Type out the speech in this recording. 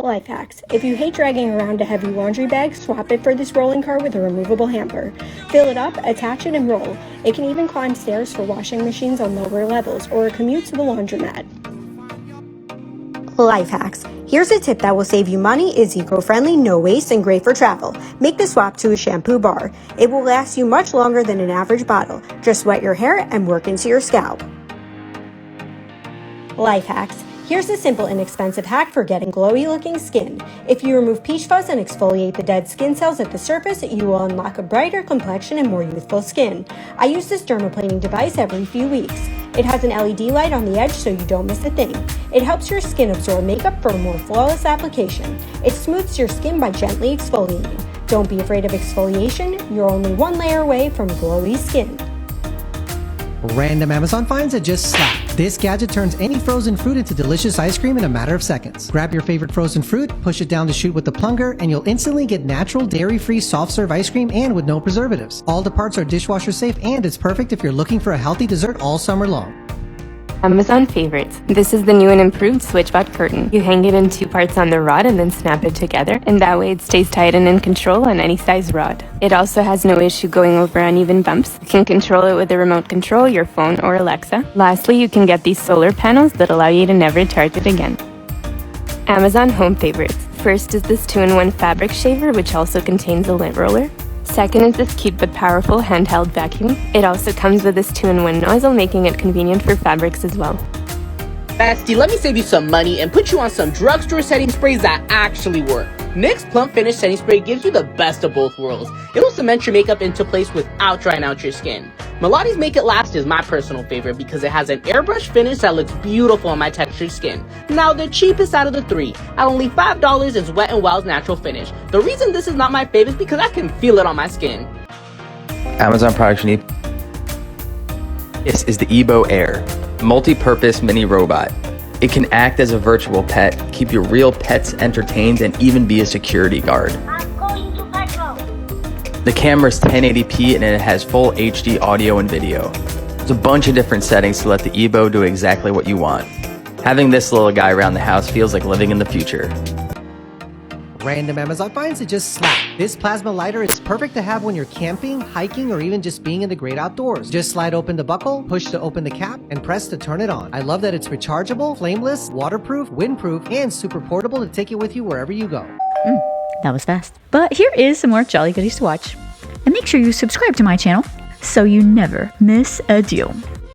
Life hacks. If you hate dragging around a heavy laundry bag, swap it for this rolling cart with a removable hamper. Fill it up, attach it, and roll. It can even climb stairs for washing machines on lower levels or a commute to the laundromat. Life hacks. Here's a tip that will save you money, is eco-friendly, no waste, and great for travel. Make the swap to a shampoo bar. It will last you much longer than an average bottle. Just wet your hair and work into your scalp. Life hacks. Here's a simple, inexpensive hack for getting glowy looking skin. If you remove peach fuzz and exfoliate the dead skin cells at the surface, you will unlock a brighter complexion and more youthful skin. I use this dermaplaning device every few weeks. It has an LED light on the edge so you don't miss a thing. It helps your skin absorb makeup for a more flawless application. It smooths your skin by gently exfoliating. Don't be afraid of exfoliation, you're only one layer away from glowy skin. Random Amazon finds that just slap. This gadget turns any frozen fruit into delicious ice cream in a matter of seconds. Grab your favorite frozen fruit, push it down the chute with the plunger, and you'll instantly get natural, dairy-free, soft-serve ice cream and with no preservatives. All the parts are dishwasher safe, and it's perfect if you're looking for a healthy dessert all summer long. Amazon favorites. This is the new and improved SwitchBot curtain. You hang it in 2 parts on the rod and then snap it together, and that way it stays tight and in control on any size rod. It also has no issue going over uneven bumps. You can control it with a remote control, your phone, or Alexa. Lastly, you can get these solar panels that allow you to never charge it again. Amazon home favorites. First is this 2-in-1 fabric shaver, which also contains a lint roller. Second is this cute but powerful handheld vacuum. It also comes with this 2-in-1 nozzle, making it convenient for fabrics as well. Bestie, let me save you some money and put you on some drugstore setting sprays that actually work. NYX Plump Finish Setting Spray gives you the best of both worlds. It'll cement your makeup into place without drying out your skin. Melodi's Make It Last is my personal favorite because it has an airbrush finish that looks beautiful on my textured skin. Now, the cheapest out of the 3, at only $5, is Wet n Wild's natural finish. The reason this is not my favorite is because I can feel it on my skin. Amazon products you need. This is the Ebo Air, multi-purpose mini robot. It can act as a virtual pet, keep your real pets entertained, and even be a security guard. I'm going to petrol. The camera's 1080p and it has full HD audio and video. There's a bunch of different settings to let the Ebo do exactly what you want. Having this little guy around the house feels like living in the future. Random Amazon finds that just slap. This plasma lighter is perfect to have when you're camping, hiking, or even just being in the great outdoors. Just slide open the buckle, push to open the cap, and press to turn it on. I love that it's rechargeable, flameless, waterproof, windproof, and super portable to take it with you wherever you go. That was fast. But here is some more Jolly Goodies to watch. And make sure you subscribe to my channel so you never miss a deal.